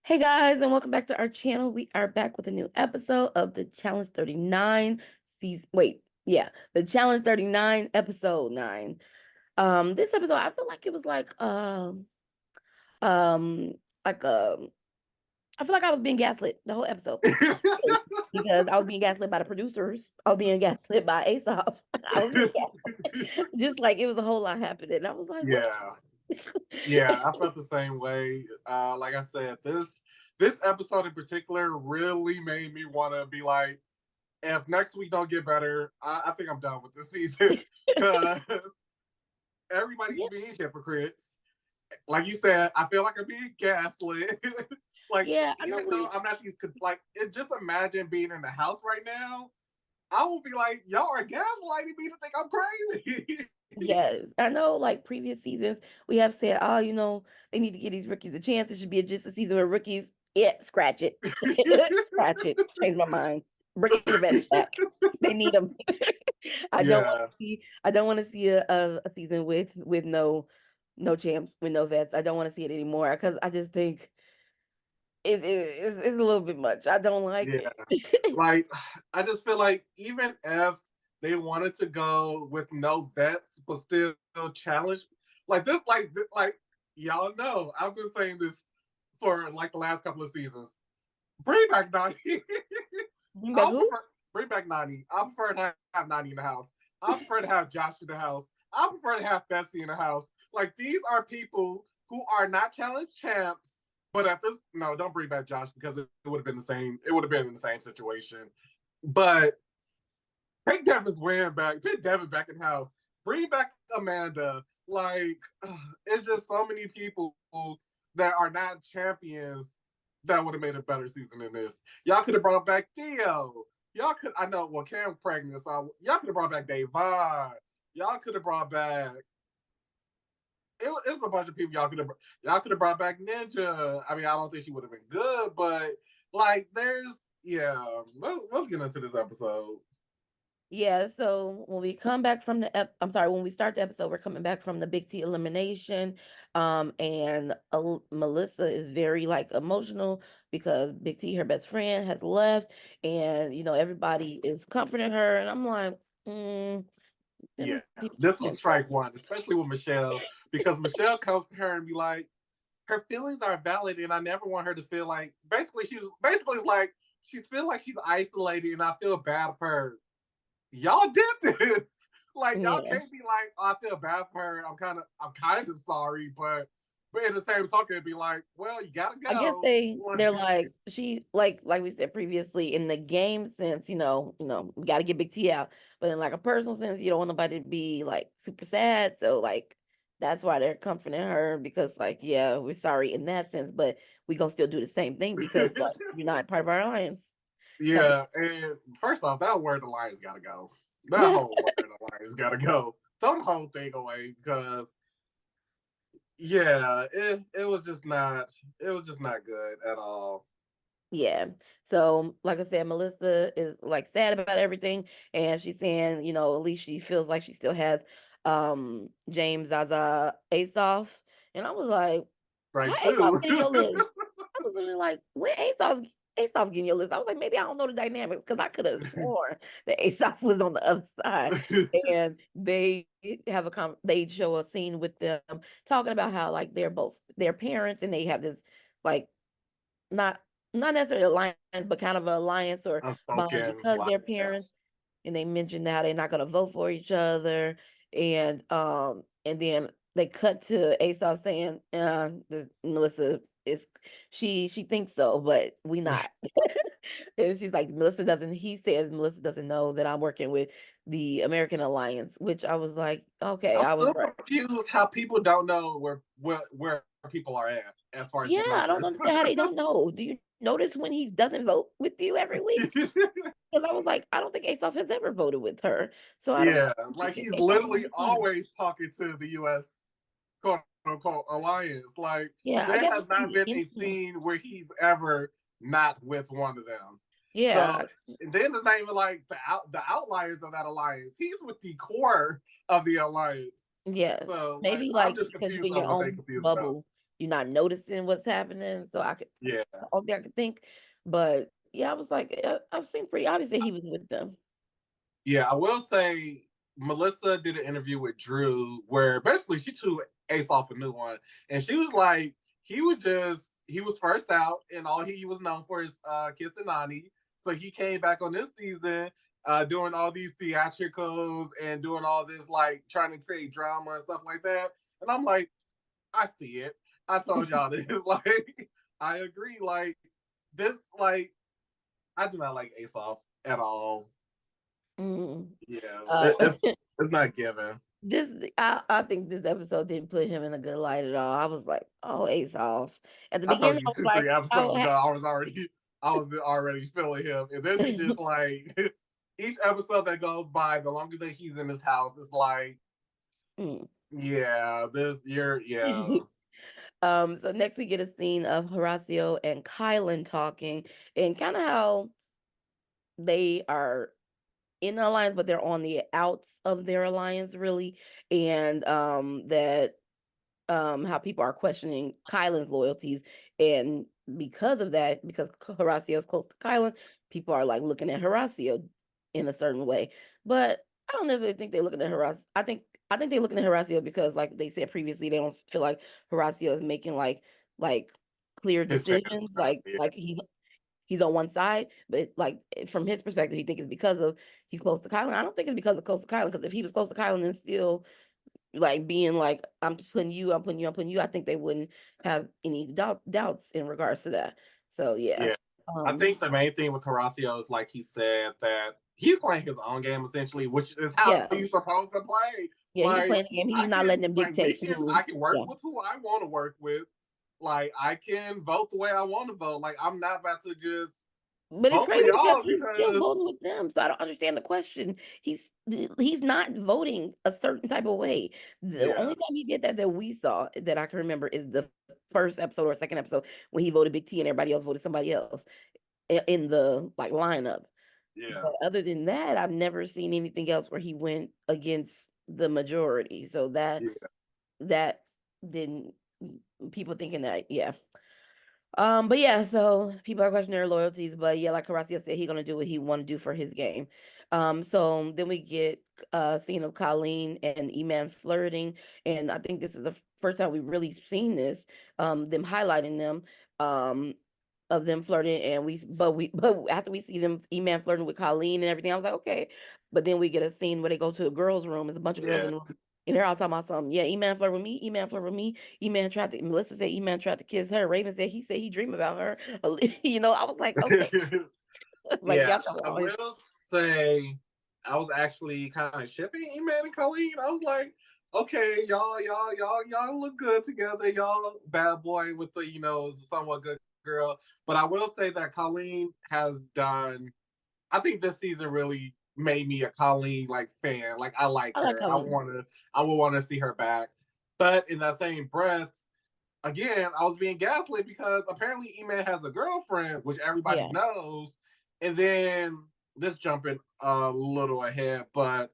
Hey guys, and welcome back to our channel. We are back with a new episode of the Challenge 39 season. The Challenge 39 episode 9. This episode I feel like it was um like I feel like I was being gaslit the whole episode. Because I was being gaslit by the producers. I was being gaslit by Aesop. I was being gaslit. Just like it was a whole lot happening. And I was like, what? Yeah, yeah, I felt the same way. Like I said, this episode in particular really made me want to be like, if next week don't get better, I think I'm done with this season because everybody's Yeah, being hypocrites. Like you said, I feel like I'm being gaslit. Like yeah, I know even though I'm not just imagine being in the house right now. I will be like, y'all are gaslighting me to think I'm crazy. Yes, I know like previous seasons we have said, oh, they need to give these rookies a chance. It should be just a season with rookies. Yeah, scratch it. Scratch it. Change my mind. Bring the vets back. They need them. Yeah, I don't want to see a season with no champs, with no vets. I don't want to see it anymore because I just think it's a little bit much. I don't like yeah. it. Like, I just feel like even if they wanted to go with no vets but still challenge, like y'all know, I've been saying this for like the last couple of seasons. Bring back Nani. Bring back I'll who? prefer bring back Nani. I prefer to have Nani in the house. I prefer to have Josh in the house. I prefer to have Bessie in the house. Like these are people who are not challenge champs. But at this, no, don't bring back Josh because it would have been the same. It would have been in the same situation. But take Devin's win back. Put Devin back in house. Bring back Amanda. Like it's just so many people that are not champions that would have made a better season than this. Y'all could have brought back Theo. Y'all could. I know. Well, Cam pregnant, so y'all could have brought back Davon. Y'all could have brought back. It's a bunch of people y'all could have brought back Ninja. I mean, I don't think she would have been good, but like, there's yeah. Let's get into this episode. Yeah, so when we come back from I'm sorry, when we start the episode, we're coming back from the Big T elimination. And Melissa is very like emotional because Big T, her best friend, has left, and everybody is comforting her, and I'm like, Yeah, them people this was can't strike trust. one, especially with Michelle, because Michelle comes to her and be like, her feelings are valid, and I never want her to feel like. Basically it's like she's feel like she's isolated, and I feel bad for her. Y'all did this. Like y'all Yeah. can't be like, oh, I feel bad for her. I'm kind of sorry, but in the same token, it'd be like, well, you gotta I guess go. they're like she like we said previously in the game sense, we got to get Big T out, but in like a personal sense, you don't want nobody to be like super sad. So like that's why they're comforting her because like yeah, we're sorry in that sense, but we gonna still do the same thing because like you're not part of our alliance. Type of Yeah, and first off, that word alliance gotta go. That whole word alliance gotta go. Throw the whole thing away because yeah, it was just not good at all. Yeah. So, like I said, Melissa is like sad about everything, and she's saying, at least she feels like she still has James Zaza Asoff. And I was like, how Right Asoff too. getting your list? I was really like, where Asoff getting your list? I was like, maybe I don't know the dynamics because I could have sworn that Asoff was on the other side. And they show a scene with them talking about how like they're both their parents and they have this like not not necessarily alliance, but kind of an alliance or bond Unspoken because lie. they're Yeah. parents, and they mentioned how they're not going to vote for each other, and then they cut to Aesop saying, Melissa is she thinks so, but we not." And she's like, Melissa doesn't. He says Melissa doesn't know that I'm working with the American Alliance, which I was like, okay, I'm I was still right. confused how people don't know where people are at as far as Yeah, these I don't numbers. understand how they don't know. Do you notice when he doesn't vote with you every week? Because I was like, I don't think Aesop has ever voted with her. So I don't know Yeah, how she like can he's take on all literally the time. always talking to the U.S. quote unquote alliance. Like Yeah, I there guess has not been a scene where he's ever not with one of them. yeah, So and then it's not even like the outliers of that alliance. He's with the core of the alliance. yes. So like Maybe I'm like just because you're confused in your on what they own confused about. bubble. you're not noticing what's happening. So Yeah. that's all thing I could think. But yeah, I was like, I've seen pretty obvious that he was with them. Yeah, I will say Melissa did an interview with Drew where basically she threw Ace off a new one. And she was like, he was first out and all he was known for is kissing Nani. So he came back on this season doing all these theatricals and doing all this like trying to create drama and stuff like that. And I'm like, I see it. I told y'all this. Like, I agree. Like this, like, I do not like Ace off at all. Mm. Yeah, Uh, it's not given. I think this episode didn't put him in a good light at all. I was like, oh, Ace off. At the I told beginning, you I was two, like, 3 episodes ago, I was already feeling him. And then she just like each episode that goes by, the longer that he's in his house, it's like, mm. yeah, yeah. So next we get a scene of Horacio and Kylan talking and kind of how they are in the alliance, but they're on the outs of their alliance, really, and that how people are questioning Kylan's loyalties, and because of that, because Horacio is close to Kylan, people are like looking at Horacio in a certain way. But I don't necessarily think they're looking at Horacio. I think they're looking at Horacio because, like they said previously, they don't feel like Horacio is making like clear His stance, decisions, yeah, like he's on one side, but like from his perspective, he thinks it's because of he's close to Kylan. I don't think it's because of close to Kylan, because if he was close to Kylan and still like being like, I'm putting you, I'm putting you, I'm putting you, I think they wouldn't have any doubts in regards to that. So yeah. yeah. I think the main thing with Horacio is like he said that he's playing his own game essentially, which is how Yeah. he's supposed to play. Yeah, he's Like playing the game. He's not letting them dictate I who. can work Yeah. with who I want to work with. Like I can vote the way I want to vote. Like I'm not about to just But it's vote for crazy because y'all he's still because voting with them. So I don't understand the question. He's not voting a certain type of way. The yeah, only time he did that we saw that I can remember is the first episode or second episode when he voted Big T and everybody else voted somebody else in the like lineup. yeah, But other than that, I've never seen anything else where he went against the majority. So yeah, that didn't people thinking that, yeah. But yeah, so people are questioning their loyalties, but yeah, like Horacio said, he's gonna do what he want to do for his game. So then we get a scene of Colleen and Eman flirting, and I think this is the first time we've really seen this, them highlighting them, of them flirting, and but after we see them Eman flirting with Colleen and everything, I was like, okay. But then we get a scene where they go to a girls' room, there's a bunch of girls yeah. in the room, and they're all talking about something. Yeah, Eman flirt with me, Eman flirt with me. Melissa said Eman tried to kiss her. Raven said he dreamed about her. I was like, okay. Like Yeah, y'all talking I about his. will say I was actually kind of shipping Eman and Colleen. I was like, okay, y'all look good together. Y'all bad boy with the somewhat good girl. But I will say that Colleen has done. I think this season really made me a Colleen like fan. Like I like I like her. Colleen. I would want to see her back. But in that same breath, again, I was being gaslit because apparently Eman has a girlfriend, which everybody Yeah. knows. And then this jumping a little ahead, but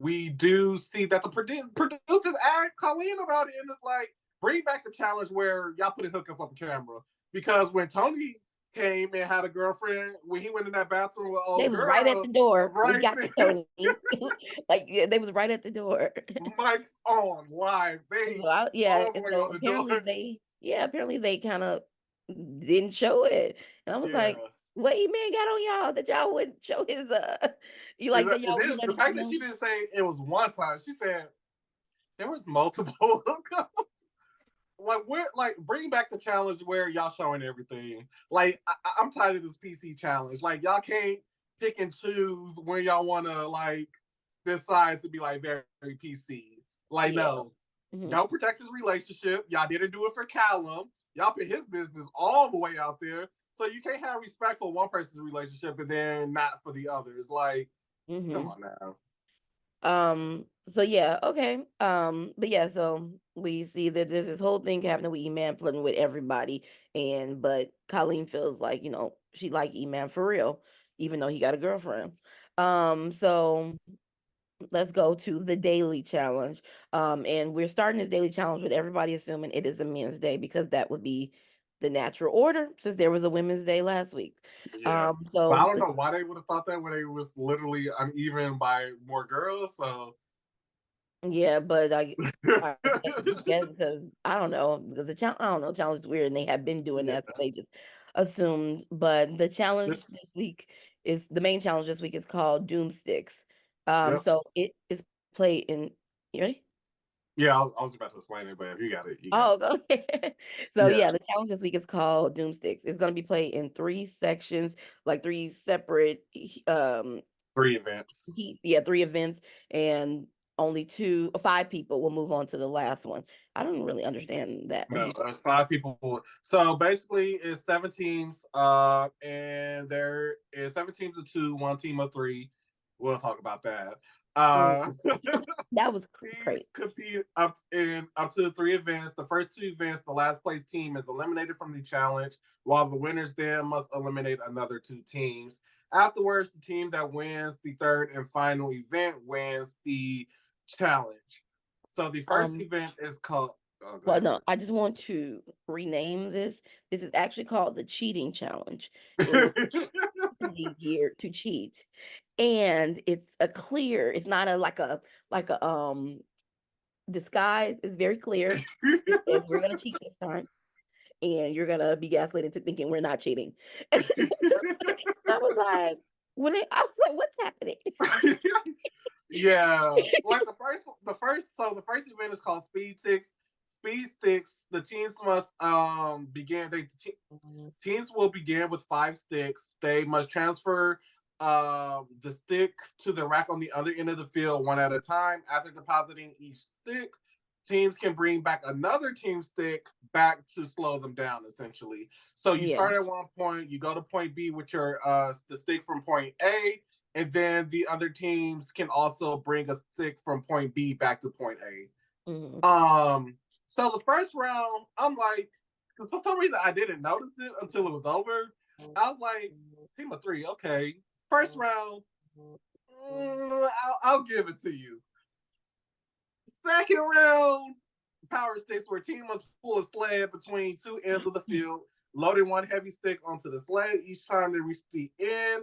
we do see that the producers asked Colleen about it, and it's like, bring back the challenge where y'all put hookers on camera. Because when Tony came and had a girlfriend, when he went in that bathroom with They old was right at girl, the door. We right got there, to Tony. Like yeah, they was right at the door. Mike's on live. They Yeah, all the and way so on the door. apparently they kind of didn't show it. And I was Yeah. like, what E-Man got on y'all that y'all wouldn't show his you like that And y'all then wouldn't let the us fact that know? she didn't say it was one time, she said there was multiple hookups. Like we're like bring back the challenge where y'all showing everything. Like I'm tired of this PC challenge. Like y'all can't pick and choose when y'all want to like decide to be like very, very PC. Like Yeah. no, Mhm. don't protect his relationship. Y'all didn't do it for Callum. Y'all put his business all the way out there. So you can't have respect for one person's relationship and then not for the others. Like, come Mhm. on now. So yeah, okay. But yeah, so we see that there's this whole thing happening with E-Man flirting with everybody, but Colleen feels like, she like E-Man for real, even though he got a girlfriend. So let's go to the daily challenge. And we're starting this daily challenge with everybody assuming it is a men's day because that would be the natural order since there was a women's day last week. Yeah. But I So don't know why they would have thought that when it was literally uneven by more girls. So yeah, but I guess because I don't know because the challenge I don't know challenge is weird and they have been doing yeah. that so they just assumed. But the challenge This this week is the main challenge this week is called Doomsticks. yep. So it is played in. You ready? Yeah, I was about to explain it, but if you got it, you got it. Oh, okay. So Yeah. yeah, the challenge this week is called Doomsticks. It's going to be played in three sections, like three separate 3 events. yeah, three events, and only two or five people will move on to the last one. I don't really understand that. What No, you say? there's 5 people. So basically, it's 7 teams. And there is 7 teams of 2, 1 team of 3. We'll talk about that. Mm, Uh, that was teams crazy. compete up to 3 events. The first 2 events, the last place team is eliminated from the challenge, while the winners then must eliminate another 2 teams. Afterwards, the team that wins the third and final event wins the challenge. So the first Um, event is called. Oh, go well, ahead. no, I just want to rename this. This is actually called the cheating challenge. It is geared to cheat, and it's a clear. It's not a like a disguise. It's very clear. It says we're gonna cheat this time, and you're gonna be gaslit into thinking we're not cheating. I was like, I was like, what's happening? Yeah, like the first event is called Speed Sticks. Speed Sticks. The teams must begin. Teams will begin with 5 sticks. They must transfer the stick to the rack on the other end of the field one at a time. After depositing each stick, teams can bring back another team stick back to slow them down. Essentially, so you Yeah. start at one point, you go to point B with your the stick from point A, and then the other teams can also bring a stick from point B back to point A. Mhm. So the first round, I'm like, for some reason I didn't notice it until it was over. I was like, team of 3, okay. First round, I'll give it to you. Second round, power sticks where a team must pull a sled between 2 ends of the field, loading one heavy stick onto the sled each time they reach the end.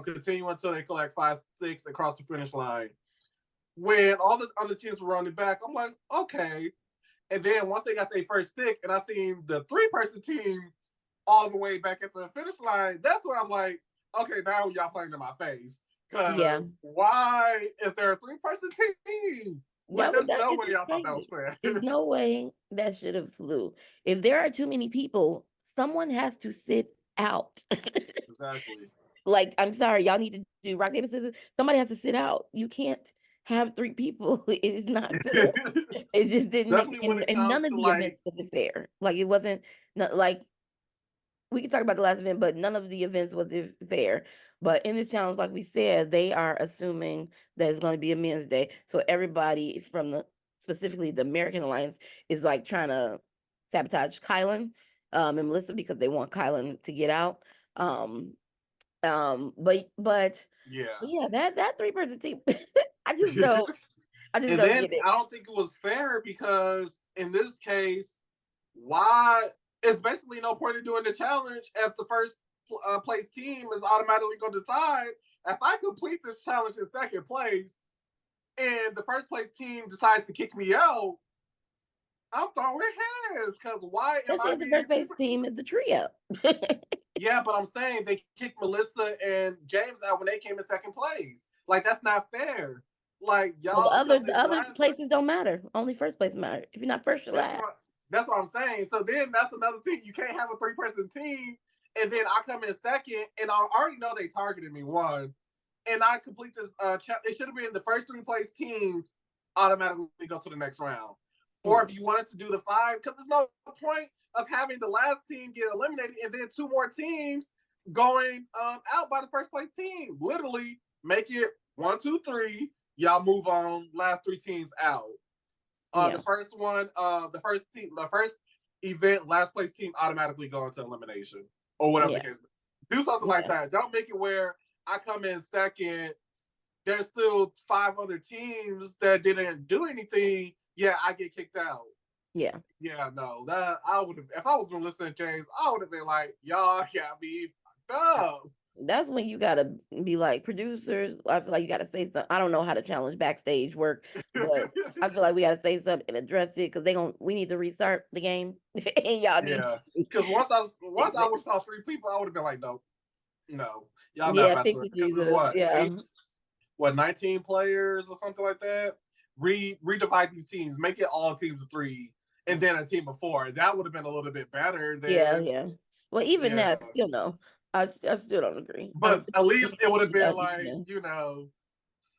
Continue until they collect 5 sticks across the finish line. When all the other teams were running back, I'm like, okay. And then once they got their first stick, and I seen the 3-person team all the way back at the finish line, that's when I'm like, okay, now y'all playing in my face. Yeah. Because why is there a 3-person team? Like, there's no It's way just y'all thought that was crazy. fair. There's no way that should have flew. If there are too many people, someone has to sit out. Exactly. Like, I'm sorry, y'all need to do rock, paper, scissors. Somebody has to sit out. You can't have three people. It is not fair. It just didn't make Definitely when it and comes none of to the events like, was fair. Like it wasn't not like we can talk about the last event, but none of the events was fair. But in this challenge, like we said, they are assuming that it's going to be a men's day. So everybody from specifically the American Alliance is like trying to sabotage Kylan and Melissa because they want Kylan to get out. Um, but yeah. yeah, that 3-person team, I just don't And then get it. I don't think it was fair because in this case, why it's basically no point in doing the challenge if the first place team is automatically going to decide if I complete this challenge in second place and the first place team decides to kick me out, I'm throwing hands because why am I Especially if the being? first base team is the trio. Yeah, but I'm saying they kicked Melissa and James out when they came in second place. Like, that's not fair. Like, Well, y'all come the in other last. places don't matter. Only first place matter. If you're not first, you're That's last. what that's what I'm saying. So then that's another thing. You can't have a 3-person team, and then I come in second, and I already know they targeted me one, and I complete this. It should have been the first 3 place teams automatically go to the next round, or if Mm. you wanted to do the 5, because there's no point of having the last team get eliminated and then 2 more teams going out by the first place team. Literally make it 1, 2, 3. Y'all move on. Last 3 teams out. Yeah, The first one, the first event, last place team automatically go into elimination or whatever the yeah, case. Do something like yeah. that. Don't make it where I come in second there's still 5 other teams that didn't do anything. Yeah, I get kicked out. Yeah. Yeah, no, that I would have. If I was going to listen to James, I would have been like, y'all got me fucked up. That's when you gotta be like producers. I feel like you gotta say something. I don't know how to challenge backstage work, but I feel like we gotta say something and address it because we need to restart the game and y'all need Yeah, to because once fix I it. would have saw 3 people, I would have been like, no, no, y'all not Yeah, about fix to. it, Because it's Jesus. what Yeah. 19 players or something like that. Redivide these teams, make it all teams of 3, and then a team of 4. That would have been a little bit better Yeah, than yeah. Well, even yeah. that, still no. I still don't agree. I But don't think at we least it would have should been have like, even.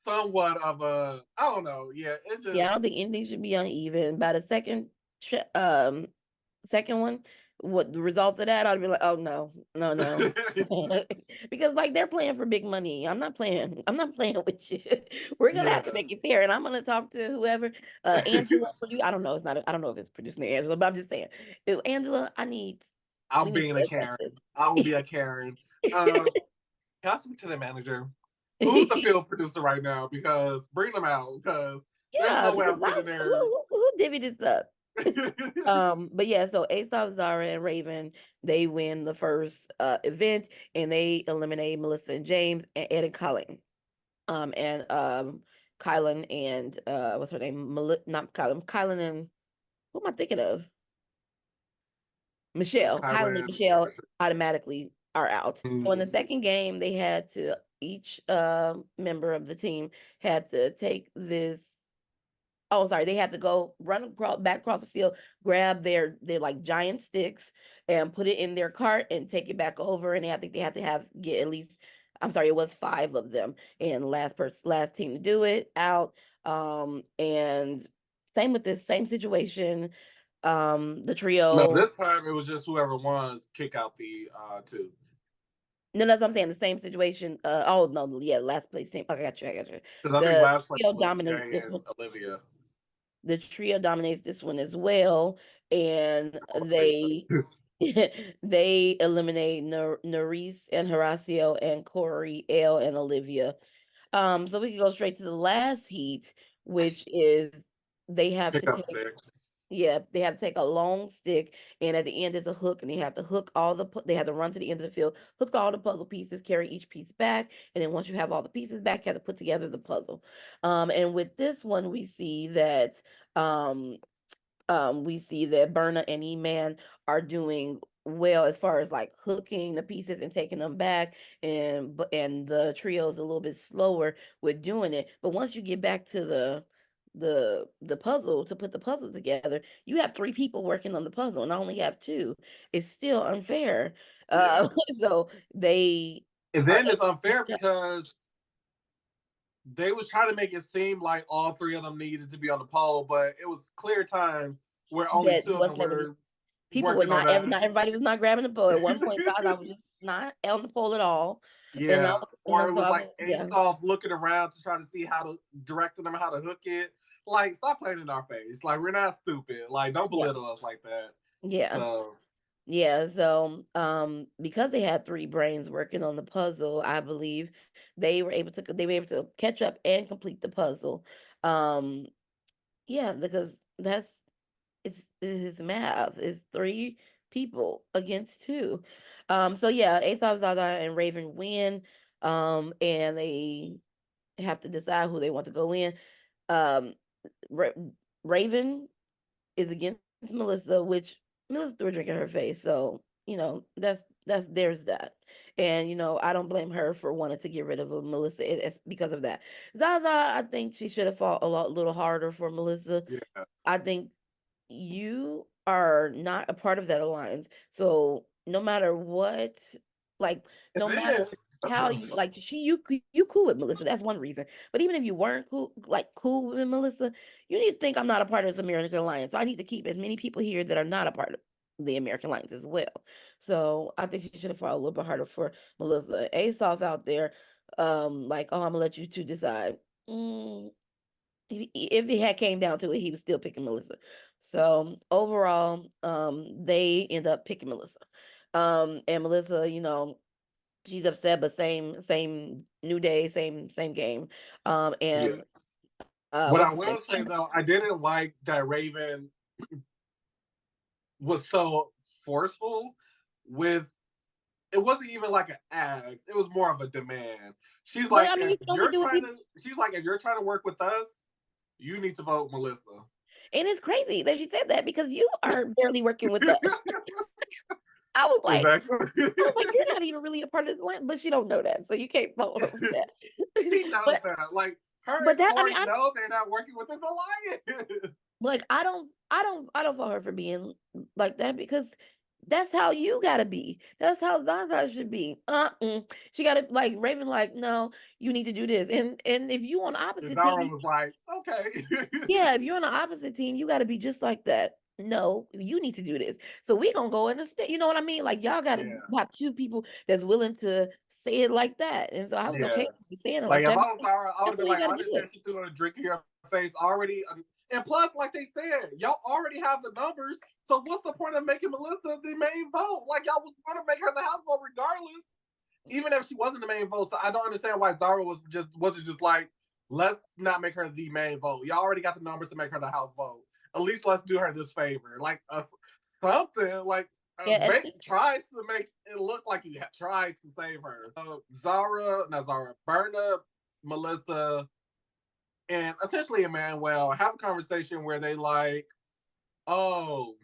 somewhat of a, I don't know. Yeah, it Yeah, just I don't think anything should be uneven. By the second one, what the results of that, I'd be like, oh no, no, no. Because like they're playing for big money. I'm not playing with you. We're gonna yeah. have to make it fair. And I'm gonna talk to whoever, Angela, I don't know, I don't know if it's producing Angela, but I'm just saying. Angela, we I'm need being a to address Karen. this. I will be a Karen. Can I speak to the manager? Who's the field producer right now? Because bring them out. Because there's Yeah, no way because I'm sitting there. who divvied this up? But yeah, so Aesop, Zara, and Raven, they win the first event and they eliminate Melissa and James and Ed and Colin. And Kylan and what's her name? Not Kylan, Kylan and who am I thinking of? Michelle. Kylan and Kylan. Michelle automatically are out. So in the Mm. second game, they had to each member of the team had to take this. Oh, sorry. They had to go back across the field, grab their like giant sticks, and put it in their cart and take it back over. And I think they had to get at least. I'm sorry, it was 5 of them, and last team to do it out. And same with this same situation. The No, trio. this time it was just whoever wants kick out the 2. No, that's what I'm saying. The same situation. Oh no, yeah, last place team. Okay, I got you. I got you. Because I think The last place trio was dominates Jay this and one. Olivia. The trio dominates this one as well, and Of course they would. they eliminate Nerys and Horacio and Corey, L and Olivia. So we can go straight to the last heat, which is they have Pick to up take sticks. yeah, they have to take a long stick, and at the end is a hook, and they have to hook they have to run to the end of the field, hook all the puzzle pieces, carry each piece back, and then once you have all the pieces back, you have to put together the puzzle. And with this one, um, we see that Berna and E-Man are doing well as far as like hooking the pieces and taking them back, and the trio is a little bit slower with doing it. But once you get back to the puzzle to put the puzzle together, you have 3 people working on the puzzle, and I only have 2. It's still unfair. Yeah. So they And are then it's unfair able. because they was trying to make it seem like all 3 of them needed to be on the pole, but it was clear times where only That 2 of them wasn't able to were people would working on that. not everybody was not grabbing the pole. At one point, I was just not on the pole at all. And Yeah. Or it so was I like was, yeah, Aesop looking around to try to see how to directing them how to hook it. Like, stop playing in our face. Like, we're not stupid. Like, don't yeah, belittle us like that. yeah, So yeah. So, because they had 3 brains working on the puzzle, I believe they were able to catch up and complete the puzzle. Um, yeah, because it's math. It's 3 people against 2. So yeah, Aesop, Zaza, and Raven win. And they have to decide who they want to go in. Um, Ra- Raven is against Melissa, which Melissa threw a drink in her face. So that's there's that. And I don't blame her for wanting to get rid of Melissa. It's because of that. Zaza, I think she should have fought little harder for Melissa. yeah. I think you are not a part of that alliance. So no matter what, like And no matter then how you cool with Melissa. That's one reason. But even if you weren't cool with Melissa, you need to think I'm not a part of this American alliance. So I need to keep as many people here that are not a part of the American alliance as well. So I think she should have fought a little bit harder for Melissa. Aesop's out there, like, oh, I'm gonna let you two decide. Mm, if it had came down to it, he was still picking Melissa. So overall, they end up picking Melissa. And Melissa, She's upset, but same new day, same game. Yeah. And What what's I his name? will say though, Candace. I didn't like that Raven was so forceful with it wasn't even like an ask. It was more of a demand. She's But like, I mean, if you can only you're do what trying people. to, she's like, if you're trying to work with us, you need to vote Melissa. And it's crazy that she said that because you are barely working with us. I was like, Exactly. you're not even really a part of this land, but she don't know that, so you can't vote on that. She knows but that. Like her but and that I mean, Corey know they're not working with this alliance. like I don't fault her for being like that because that's how you gotta be. That's how Zaza should be. She gotta like Raven. Like, no, you need to do this. And if you on the And opposite Zara team, was like, okay. yeah, if you're on the opposite team, you gotta be just like that. No, you need to do this. So we gonna go in the state. You know what I mean? Like y'all gotta Yeah. have two people that's willing to say it like that. And so I was okay Yeah. with you saying it Like like if that I was because Zara, I would that's have been how you like, I gotta do understand it. she threw a drink in your face already. And plus, like they said, y'all already have the numbers. So what's the point of making Melissa the main vote? Like y'all was gonna make her the house vote regardless, even if she wasn't the main vote. So I don't understand why Zara wasn't just like, let's not make her the main vote. Y'all already got the numbers to make her the house vote. At least let's do her this favor, like something like Yeah, at least try to make it look like you tried to save her. Berna, Melissa, and essentially Emmanuel have a conversation where they like, oh,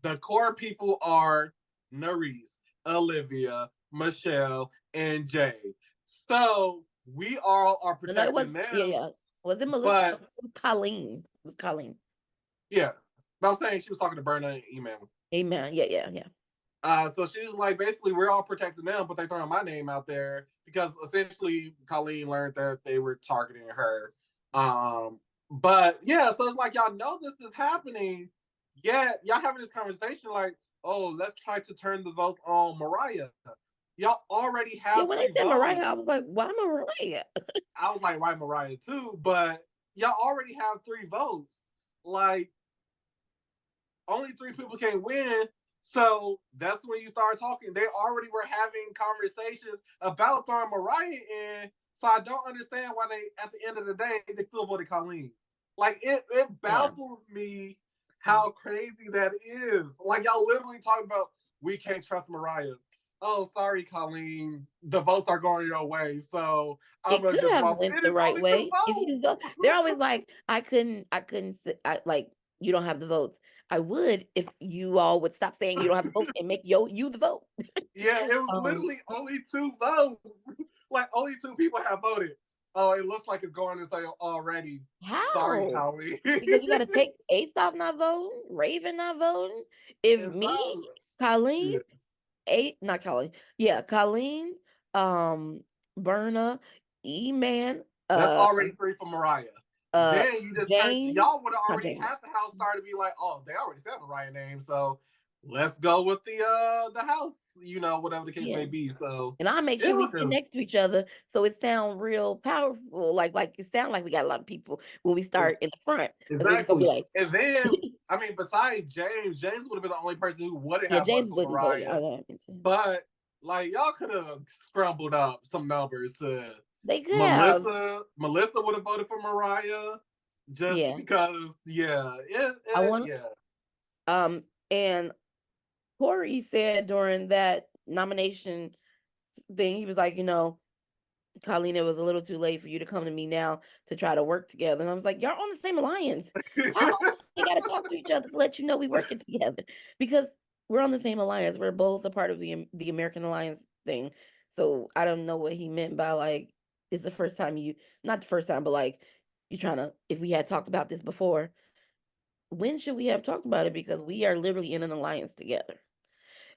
the core people are Nerys, Olivia, Michelle, and Jay. So we all are no, it was protecting them, yeah. Was it Melissa? but It was Colleen. It was Colleen. yeah. But I'm saying she was talking to Berna and email. Amen. Yeah. So she was like, basically, we're all protecting them, but they throwing my name out there because essentially Colleen learned that they were targeting her. But yeah, so it's like y'all know this is happening, yet y'all having this conversation like, oh, let's try to turn the vote on Mariah. Y'all already Yeah, have when they 3 said Mariah, votes. I was like, why Mariah? I was like, why Mariah too? But y'all already have 3 votes. Like, only 3 people can win. So that's when you start talking. They already were having conversations about throwing Mariah in. So I don't understand why they, at the end of the day, they still voted Colleen. Like it Yeah. baffles me how crazy that is. Like y'all literally talking about we can't trust Mariah. Oh, sorry, Colleen. The votes are going your way. So I'm It gonna could just have vote. went It the is right only 2 way. If you go, votes. they're always like, like you don't have the votes. I would if you all would stop saying you don't have the votes and make you the vote. Yeah, it was um, literally only 2 votes. Like only 2 people have voted. Oh, it looks like it's going to say already. Sorry, how? Colleen. Because you got to take Aesop not voting, Raven not voting. If And me, so, Colleen, yeah, not Colleen, yeah, Colleen, um, Berna, E-Man, that's already 3 for Mariah. uh, Then you just turn, James, y'all would have not already James. had the house start to be like, oh, they already said Mariah name, so let's go with the house, whatever the case may Yeah. be. So And I'll make it sure we was sit just next to each other so it sound real powerful. Like it sound like we got a lot of people when we start in the front. Because it's gonna be exactly. like, And then, I mean, besides James would have been the only person who wouldn't yeah, have voted James for wouldn't vote. Mariah. Yeah. But like y'all could have scrambled up some numbers to They could have. Melissa would have voted for Mariah just Yeah. because. I want Yeah. and Corey said during that nomination thing, he was like, Colleen, it was a little too late for you to come to me now to try to work together. And I was like, y'all on the same alliance. How often we got to talk to each other to let you know we working together? Because we're on the same alliance. We're both a part of the American Alliance thing. So I don't know what he meant by like, it's the first time not the first time, but like, you trying to, if we had talked about this before, when should we have talked about it? Because we are literally in an alliance together.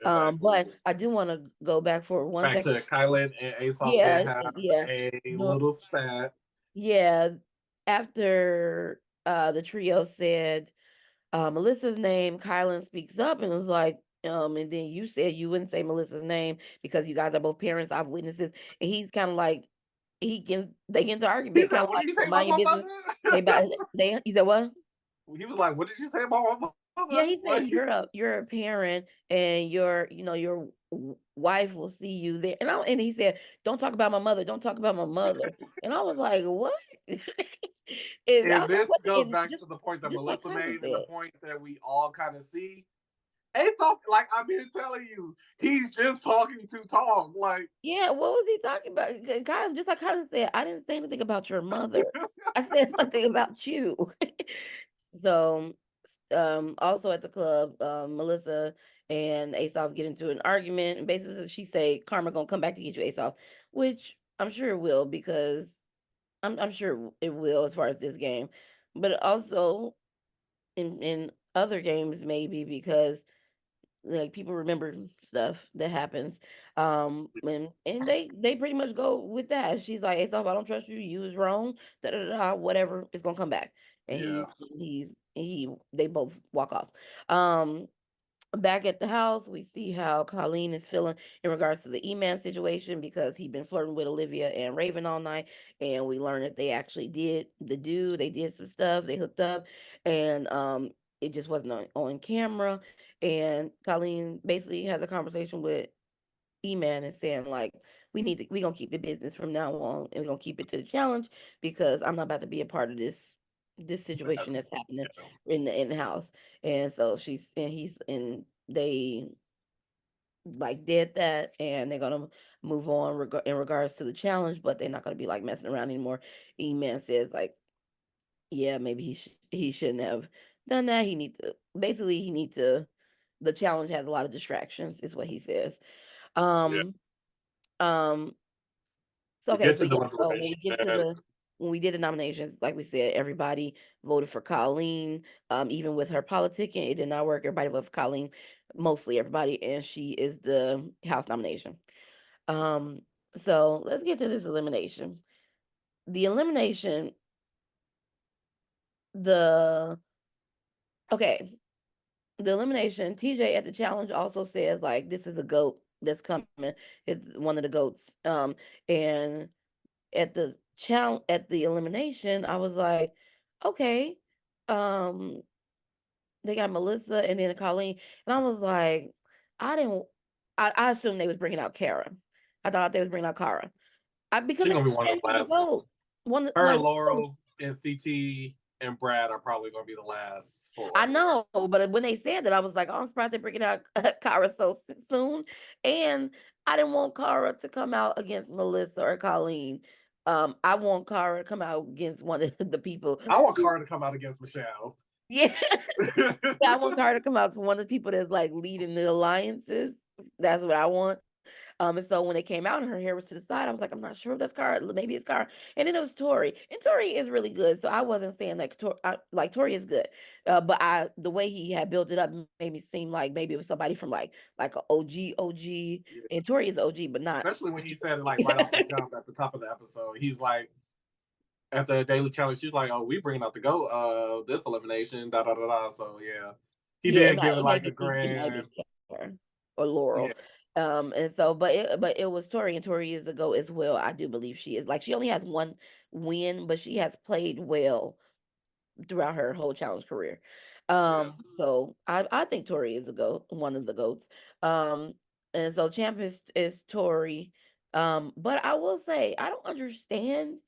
Exactly. But I do want to go back for one Back second. to Kylan and Aesop did Yeah, have yeah. a No, little spat. yeah, after the trio said Melissa's name, Kylan speaks up and was like, and then you said you wouldn't say Melissa's name because you guys are both parents, I've witnessed this, and he's kind of like they get into He argument, said, kind of "What like did you say about mind your my business. They mother?" about they he said what? He was like, "What did you say about my Yeah, mother?" he said Like, you're a parent and you're wife will see you there. And he said, "Don't talk about my mother. Don't talk about my mother." And I was like, "What?" And I And was like, this "What?" goes And back to the point that just like Melissa Kyla made and the said. point that we all kind of see. Aesop, like I've been telling you, he's just talking to talk. Like, Yeah, what was he talking about? Kind of just like Kyla said, I didn't say anything about your mother. I said something about you. So, also at the club, Melissa and Aesop get into an argument, and basically she say Karma gonna come back to get you, Aesop, which I'm sure it will because I'm sure it will as far as this game, but also in other games maybe because like people remember stuff that happens, and they pretty much go with that. She's like, Aesop, I don't trust you. You was wrong. Da da da. Whatever. It's gonna come back, and yeah, they both walk off. Um, Back at the house, we see how Colleen is feeling in regards to the E-Man situation because he'd been flirting with Olivia and Raven all night, and we learned that they actually they did some stuff, they hooked up, and it just wasn't on camera. And Colleen basically has a conversation with E-Man and saying like, we gonna keep the business from now on, and we're gonna keep it to the challenge because I'm not about to be a part of this situation that's that's happening yeah, in the house. And so they like did that, and they're gonna move on in regards to the challenge, but they're not gonna be like messing around anymore. E-Man says like, yeah, maybe he shouldn't have done that. He needs to the challenge has a lot of distractions, is what he says. yeah. Um um so We okay, get so to yeah, so when we deliberation. get to when we did the nominations, like we said, everybody voted for Colleen. Even with her politicking, it did not work. Everybody voted for Colleen, mostly everybody, and she is the House nomination. Um, so let's get to this elimination. The elimination, the okay, the elimination. TJ at the challenge also says like this is a goat that's coming. Is one of the goats. And at the elimination, I was like, okay, um, they got Melissa and then Colleen, and I was like, I didn't, I assumed they was bringing out Kara. I thought they was bringing out Kara. Because She's they gonna were be one of saying the she's a last ones. goat. Her, Laurel, and CT and Brad are probably gonna be the last I four. know, but when they said that, I was like, oh, I'm surprised they're bringing out Kara so soon. And I didn't want Kara to come out against Melissa or Colleen. I want Kara to come out against one of the people. I want Cara to come out against Michelle. Yeah, yeah, I want Kara to come out to one of the people that's like leading the alliances. That's what I want. And so when it came out and her hair was to the side, I was like, I'm not sure if that's Cara. Maybe it's Cara. And then it was Tori, and Tori is really good. So I wasn't saying like Tori is good, but the way he had built it up made me seem like maybe it was somebody from like a OG, Yeah. and Tori is OG, but not. Especially when he said it like right off the jump at the top of the episode. He's like, at the daily challenge, she's like, "Oh, we bringing out the goat this elimination, da da da da." So yeah, he Yeah, did give it like a it might be grand. Kara or Yeah, Laurel. And so, but it was Tori, and Tori is a go as well. I do believe she is. Like she only has one win, but she has played well throughout her whole challenge career. yeah. So I think Tori is a goat, one of the goats. Um, and so champ is Tori. But I will say I don't understand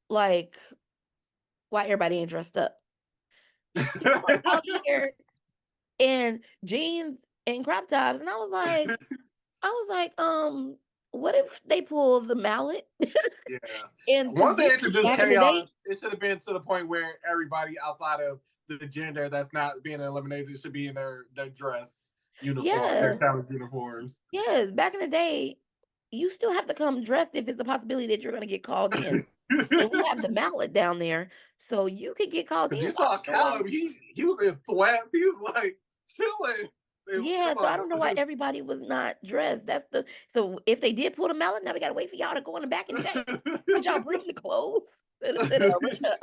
like why everybody ain't dressed up. People are out here in jeans and crop tops, and I was like, what if they pull the mallet? Yeah. And because Once they introduced back in the day, chaos, it should have been to the point where everybody outside of the gender that's not being eliminated should be in their dress uniform, their yeah, challenge uniforms. yes, back in the day, you still have to come dressed if it's a possibility that you're gonna get called in. And we have the mallet down there, so you could get called in. Because you So I saw don't know why. Callum, he was in sweats. He was like chilling. Yeah, Come so I don't know why on. everybody was not dressed. So if they did pull the mallet, now we gotta wait for y'all to go in the back and check. Did y'all bring the clothes to the arena?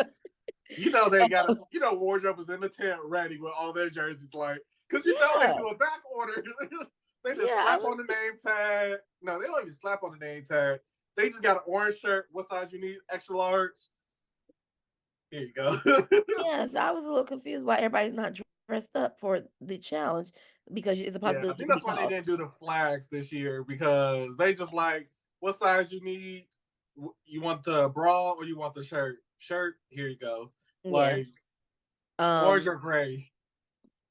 You know they got a wardrobe is in the tent ready with all their jerseys like because you know they Yeah, do a back order. They just yeah. slap on the name tag. No, they don't even slap on the name tag. They just got an orange shirt. What size you need? Extra large. Here you go. Yes, I was a little confused why everybody's not pressed up for the challenge because it's a Yeah, I possibility you think could be that's why they called. didn't do the flags this year because they just like, what size you need? You want the bra or you want the shirt? Shirt, here you go. Yeah. Like orange Um, or gray.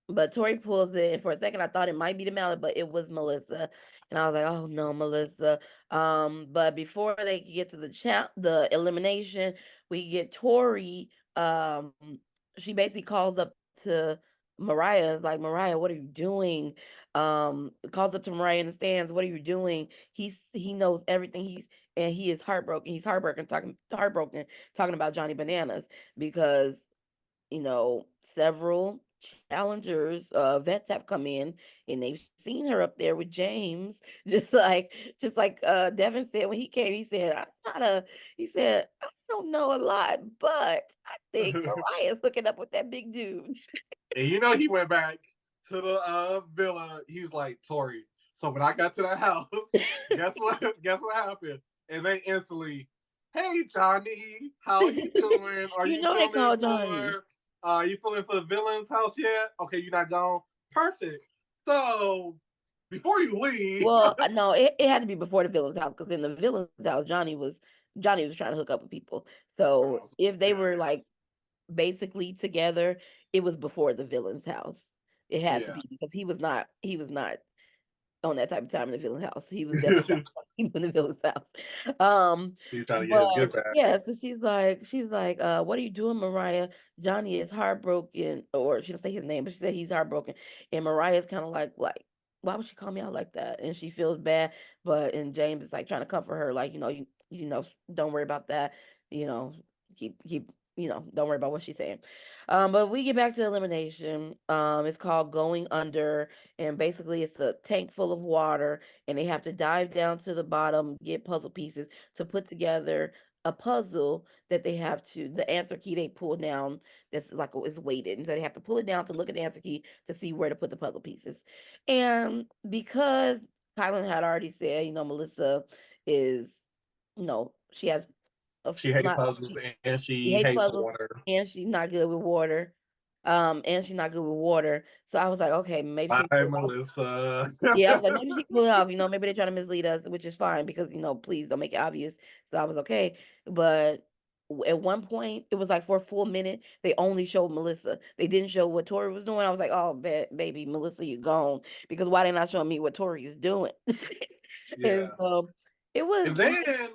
but Tori pulls it, and for a second I thought it might be the mallet, but it was Melissa, and I was like, "Oh no, Melissa!" But before they could get to the elimination, we get Tori. She basically calls up to Mariah, like, "Mariah, what are you doing?" Calls up to Mariah in the stands, "What are you doing?" He knows everything. He is heartbroken. He's heartbroken talking about Johnny Bananas because several challengers, vets have come in and they've seen her up there with James, just like Devin said when he came. He said, "I don't know a lot, but I think And Mariah's hooking up with that big dude." you know he went back to the villa. He's like, Tori. So when I got to the house, guess what? Guess what happened? And they instantly, hey Johnny, how you doing? Are You you know they feeling call Johnny. for you feeling for the villain's house yet? Okay, you're not gone. Perfect. So before you leave, Well, no, it had to be before the villain's house, because in the villain's house, Johnny was trying to hook up with people. So oh, if they yeah, were like basically together, it was before the villain's house. It had to yeah. be because he was not on that type of time in the villain's house. He was definitely trying to fuck people in the villain's house. He's trying to get his But get back. yeah, so she's like, what are you doing, Mariah? Johnny is heartbroken, or she didn't say his name, but she said he's heartbroken. And Mariah's kind of like, why would she call me out like that? And she feels bad, and James is like trying to comfort her, like, don't worry about that, you know, keep, don't worry about what she's saying. But we get back to elimination. It's called Going Under, and basically it's a tank full of water, and they have to dive down to the bottom, get puzzle pieces to put together a puzzle that they have to the answer key they pull down, that's like it's weighted, and so they have to pull it down to look at the answer key to see where to put the puzzle pieces. And because Kylan had already said, Melissa is, she has a She hates not puzzles she and she she hates hates puzzles, water. and she's not good with water. And she's not good with water. So I was like, okay, maybe she can Bye, pull it off. Melissa. Yeah, I was like, maybe she can pull it off. Maybe they're trying to mislead us, which is fine because, please don't make it obvious. So I was okay. But at one point, it was like for a full minute, they only showed Melissa. They didn't show what Tori was doing. I was like, oh, baby, Melissa, you're gone. Because why they not showing me what Tori is doing? And Yeah. so it was, And then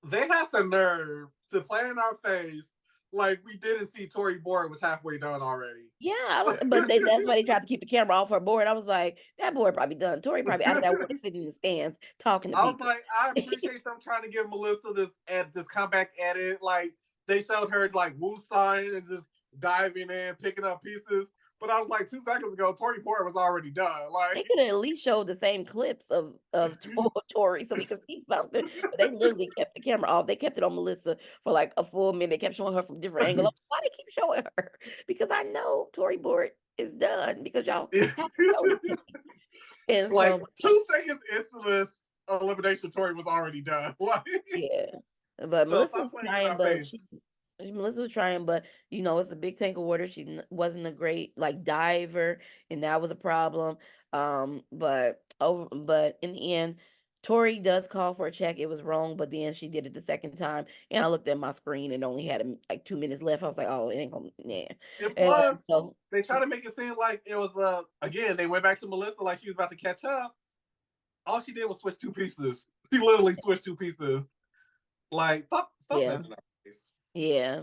they had the nerve to play in our face like we didn't see Tori Board was halfway done already. yeah, but that's why they tried to keep the camera off her board. I was like, that boy probably done. Tori probably out of that water sitting in the stands talking to I was people. like, I appreciate them trying to give Melissa this comeback edit. Like they showed her like Wu sign and just diving in, picking up pieces. But I was like, 2 seconds ago, Tori Board was already done. They Like could have at least showed the same clips of Tori so we could see something. But they literally kept the camera off. They kept it on Melissa for like a full minute. They kept showing her from different angles. Why they keep showing her? Because I know Tori Board is done because y'all have to show it. And like so 2 seconds into this elimination, Tori was already done. Like yeah. But so Melissa stop was playing in trying, our but face. Melissa was trying, but it's a big tank of water. She wasn't a great like diver, and that was a problem. But in the end, Tori does call for a check. It was wrong, but then she did it the second time, and I looked at my screen and only had like 2 minutes left. I was like, oh, it ain't gonna, yeah. And And plus, so they try to make it seem like it was again, they went back to Melissa like she was about to catch up. All she did was switch two pieces. She literally switched two pieces. Like, stop yeah, playing in our face. yeah.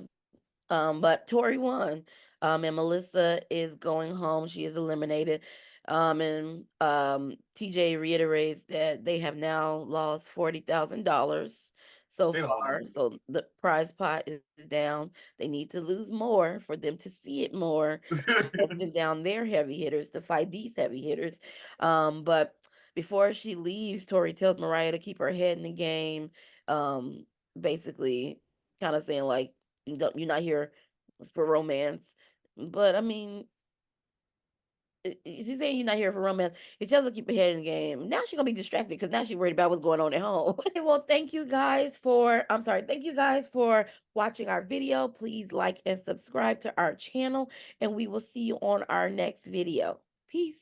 But Tori won. And Melissa is going home. She is eliminated. And TJ reiterates that they have now lost $40,000 so They don't know. far. So the prize pot is down. They need to lose more for them to see it more, testing down their heavy hitters to fight these heavy hitters. But before she leaves, Tori tells Mariah to keep her head in the game. Um, Basically, kind of saying like, you're not here for romance. But I mean, She's saying you're not here for romance. Each other keep her head in the game. Now she's gonna be distracted because now she's worried about what's going on at home. Well, thank you guys for watching our video. Please like and subscribe to our channel, and we will see you on our next video. Peace.